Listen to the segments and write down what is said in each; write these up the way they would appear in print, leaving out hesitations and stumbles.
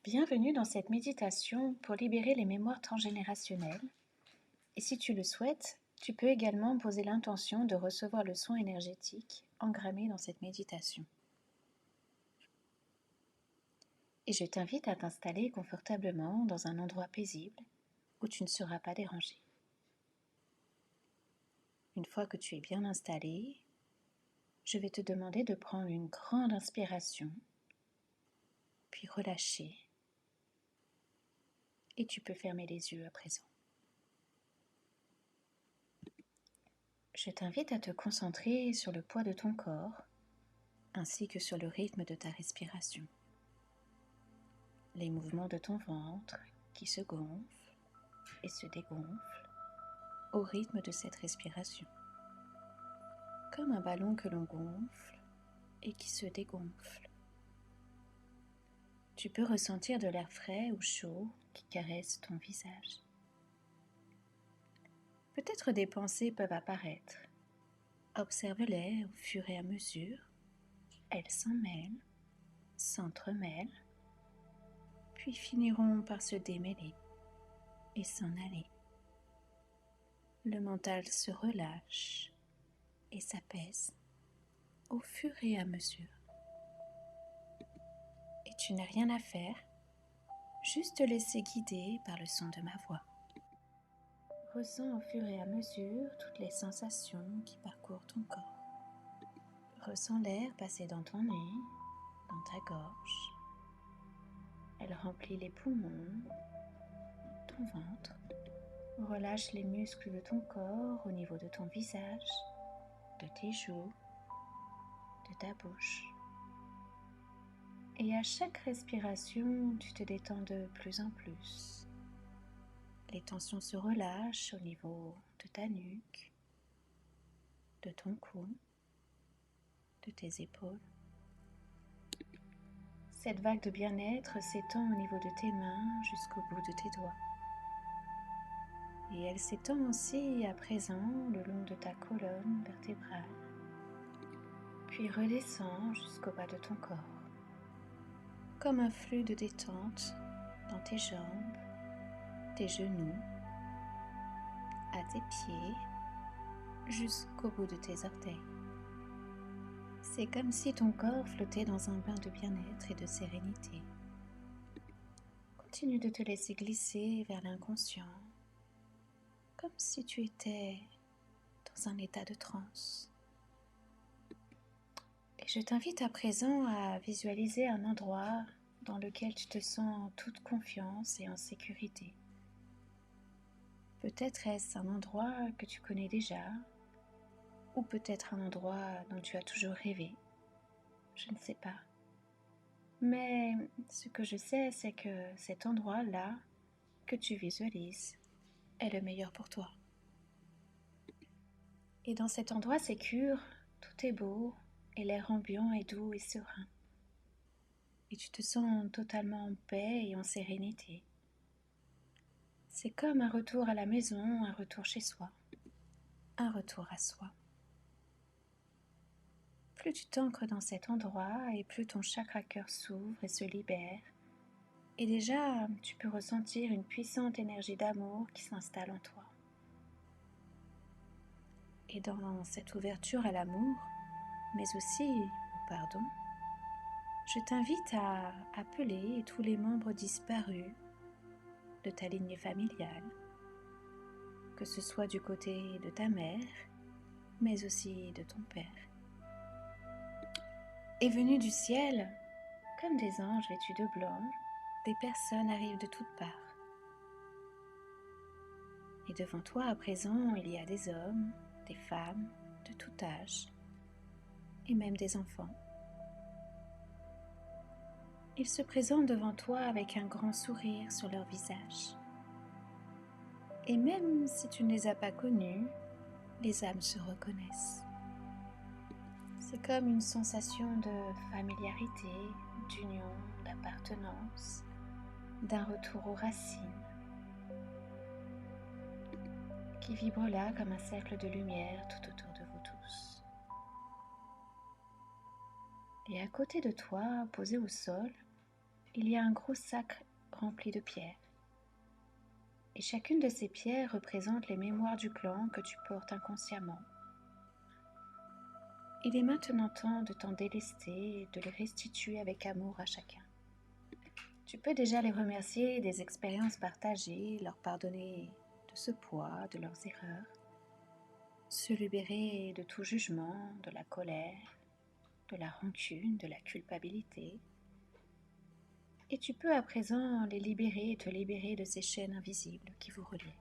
Bienvenue dans cette méditation pour libérer les mémoires transgénérationnelles. Et si tu le souhaites, tu peux également poser l'intention de recevoir le soin énergétique engrammé dans cette méditation. Et je t'invite à t'installer confortablement dans un endroit paisible où tu ne seras pas dérangé. Une fois que tu es bien installé, je vais te demander de prendre une grande inspiration, puis relâcher. Et tu peux fermer les yeux à présent. Je t'invite à te concentrer sur le poids de ton corps, ainsi que sur le rythme de ta respiration. Les mouvements de ton ventre qui se gonflent et se dégonflent au rythme de cette respiration. Comme un ballon que l'on gonfle et qui se dégonfle. Tu peux ressentir de l'air frais ou chaud qui caresse ton visage. Peut-être des pensées peuvent apparaître. Observe-les au fur et à mesure. Elles s'en mêlent, s'entremêlent, puis finiront par se démêler et s'en aller. Le mental se relâche et s'apaise au fur et à mesure. Et tu n'as rien à faire, juste te laisser guider par le son de ma voix. Ressens au fur et à mesure toutes les sensations qui parcourent ton corps. Ressens l'air passer dans ton nez, dans ta gorge. Elle remplit les poumons, ton ventre. Relâche les muscles de ton corps au niveau de ton visage, de tes joues, de ta bouche. Et à chaque respiration, tu te détends de plus en plus. Les tensions se relâchent au niveau de ta nuque, de ton cou, de tes épaules. Cette vague de bien-être s'étend au niveau de tes mains jusqu'au bout de tes doigts. Et elle s'étend aussi à présent le long de ta colonne vertébrale, puis redescend jusqu'au bas de ton corps, comme un flux de détente dans tes jambes, tes genoux, à tes pieds, jusqu'au bout de tes orteils. C'est comme si ton corps flottait dans un bain de bien-être et de sérénité. Continue de te laisser glisser vers l'inconscient, comme si tu étais dans un état de transe. Et je t'invite à présent à visualiser un endroit dans lequel tu te sens en toute confiance et en sécurité. Peut-être est-ce un endroit que tu connais déjà, ou peut-être un endroit dont tu as toujours rêvé. Je ne sais pas. Mais ce que je sais, c'est que cet endroit-là que tu visualises est le meilleur pour toi. Et dans cet endroit sécure, tout est beau et l'air ambiant est doux et serein. Et tu te sens totalement en paix et en sérénité. C'est comme un retour à la maison, un retour chez soi, un retour à soi. Plus tu t'ancres dans cet endroit et plus ton chakra-cœur s'ouvre et se libère. Et déjà, tu peux ressentir une puissante énergie d'amour qui s'installe en toi. Et dans cette ouverture à l'amour, mais aussi au pardon, je t'invite à appeler tous les membres disparus de ta lignée familiale, que ce soit du côté de ta mère, mais aussi de ton père. Et venus du ciel, comme des anges vêtus de blanc, des personnes arrivent de toutes parts. Et devant toi à présent, il y a des hommes, des femmes, de tout âge, et même des enfants. Ils se présentent devant toi avec un grand sourire sur leur visage. Et même si tu ne les as pas connus, les âmes se reconnaissent. C'est comme une sensation de familiarité, d'union, d'appartenance, d'un retour aux racines, qui vibre là comme un cercle de lumière tout autour de vous tous. Et à côté de toi, posé au sol, il y a un gros sac rempli de pierres. Et chacune de ces pierres représente les mémoires du clan que tu portes inconsciemment. Il est maintenant temps de t'en délester et de les restituer avec amour à chacun. Tu peux déjà les remercier des expériences partagées, leur pardonner de ce poids, de leurs erreurs, se libérer de tout jugement, de la colère, de la rancune, de la culpabilité. Et tu peux à présent les libérer et te libérer de ces chaînes invisibles qui vous relient.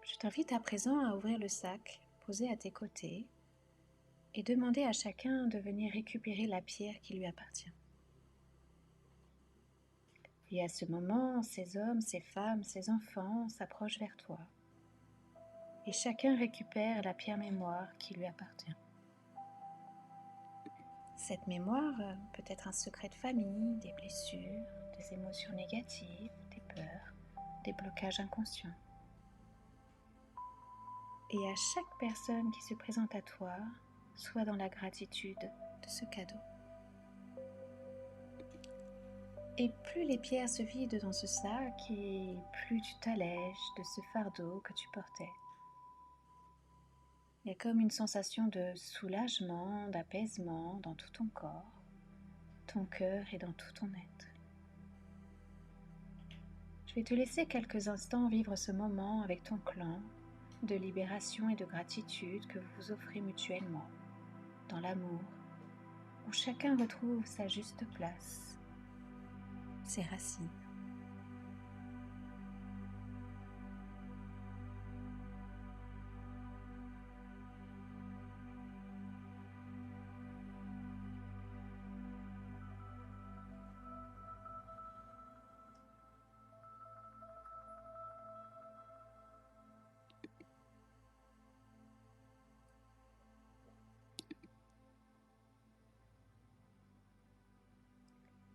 Je t'invite à présent à ouvrir le sac posé à tes côtés et demander à chacun de venir récupérer la pierre qui lui appartient. Et à ce moment, ces hommes, ces femmes, ces enfants s'approchent vers toi et chacun récupère la pierre mémoire qui lui appartient. Cette mémoire peut être un secret de famille, des blessures, des émotions négatives, des peurs, des blocages inconscients. Et à chaque personne qui se présente à toi, sois dans la gratitude de ce cadeau. Et plus les pierres se vident dans ce sac, et plus tu t'allèges de ce fardeau que tu portais. Il y a comme une sensation de soulagement, d'apaisement dans tout ton corps, ton cœur et dans tout ton être. Je vais te laisser quelques instants vivre ce moment avec ton clan de libération et de gratitude que vous vous offrez mutuellement, dans l'amour, où chacun retrouve sa juste place, ses racines.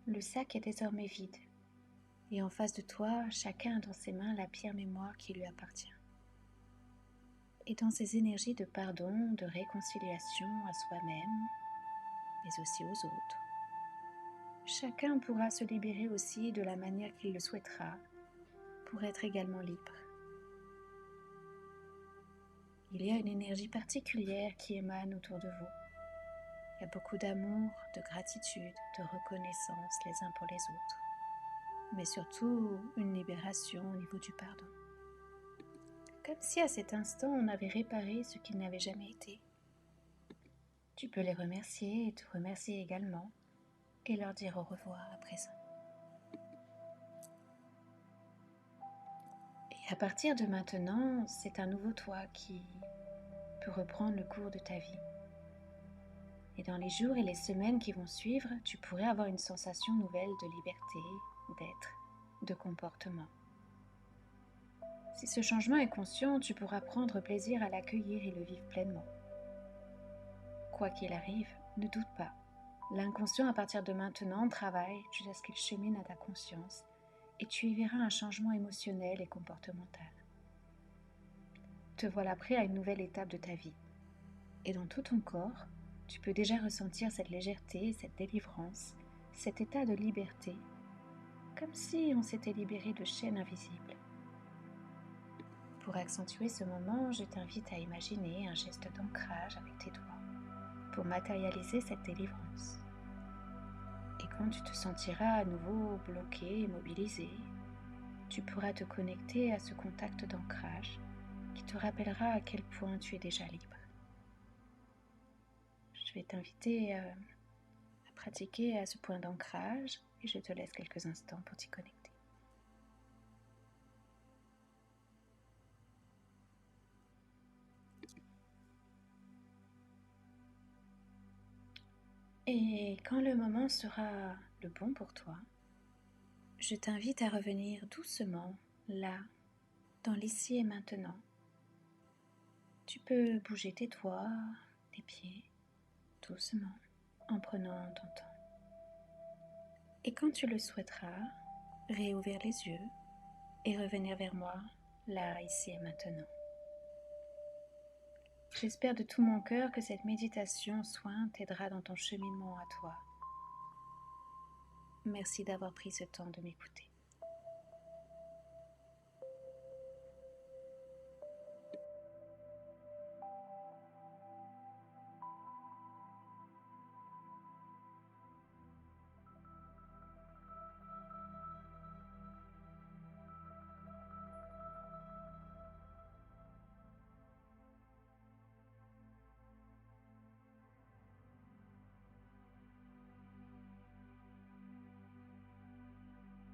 Le sac est désormais vide, et en face de toi, chacun a dans ses mains la pierre mémoire qui lui appartient. Et dans ces énergies de pardon, de réconciliation à soi-même, mais aussi aux autres, chacun pourra se libérer aussi de la manière qu'il le souhaitera pour être également libre. Il y a une énergie particulière qui émane autour de vous. Il y a beaucoup d'amour, de gratitude, de reconnaissance les uns pour les autres, mais surtout une libération au niveau du pardon. Comme si à cet instant on avait réparé ce qui n'avait jamais été. Tu peux les remercier et te remercier également et leur dire au revoir à présent. Et à partir de maintenant, c'est un nouveau toi qui peut reprendre le cours de ta vie. Et dans les jours et les semaines qui vont suivre, tu pourrais avoir une sensation nouvelle de liberté, d'être, de comportement. Si ce changement est conscient, tu pourras prendre plaisir à l'accueillir et le vivre pleinement. Quoi qu'il arrive, ne doute pas. L'inconscient à partir de maintenant travaille jusqu'à ce qu'il chemine à ta conscience et tu y verras un changement émotionnel et comportemental. Te voilà prêt à une nouvelle étape de ta vie. Et dans tout ton corps, tu peux déjà ressentir cette légèreté, cette délivrance, cet état de liberté, comme si on s'était libéré de chaînes invisibles. Pour accentuer ce moment, je t'invite à imaginer un geste d'ancrage avec tes doigts pour matérialiser cette délivrance. Et quand tu te sentiras à nouveau bloqué et mobilisé, tu pourras te connecter à ce contact d'ancrage qui te rappellera à quel point tu es déjà libre. Je vais t'inviter à pratiquer à ce point d'ancrage et je te laisse quelques instants pour t'y connecter. Et quand le moment sera le bon pour toi, je t'invite à revenir doucement là, dans l'ici et maintenant. Tu peux bouger tes doigts, tes pieds, doucement, en prenant ton temps. Et quand tu le souhaiteras, réouvrir les yeux et revenir vers moi, là, ici et maintenant. J'espère de tout mon cœur que cette méditation soin t'aidera dans ton cheminement à toi, Merci d'avoir pris ce temps de m'écouter.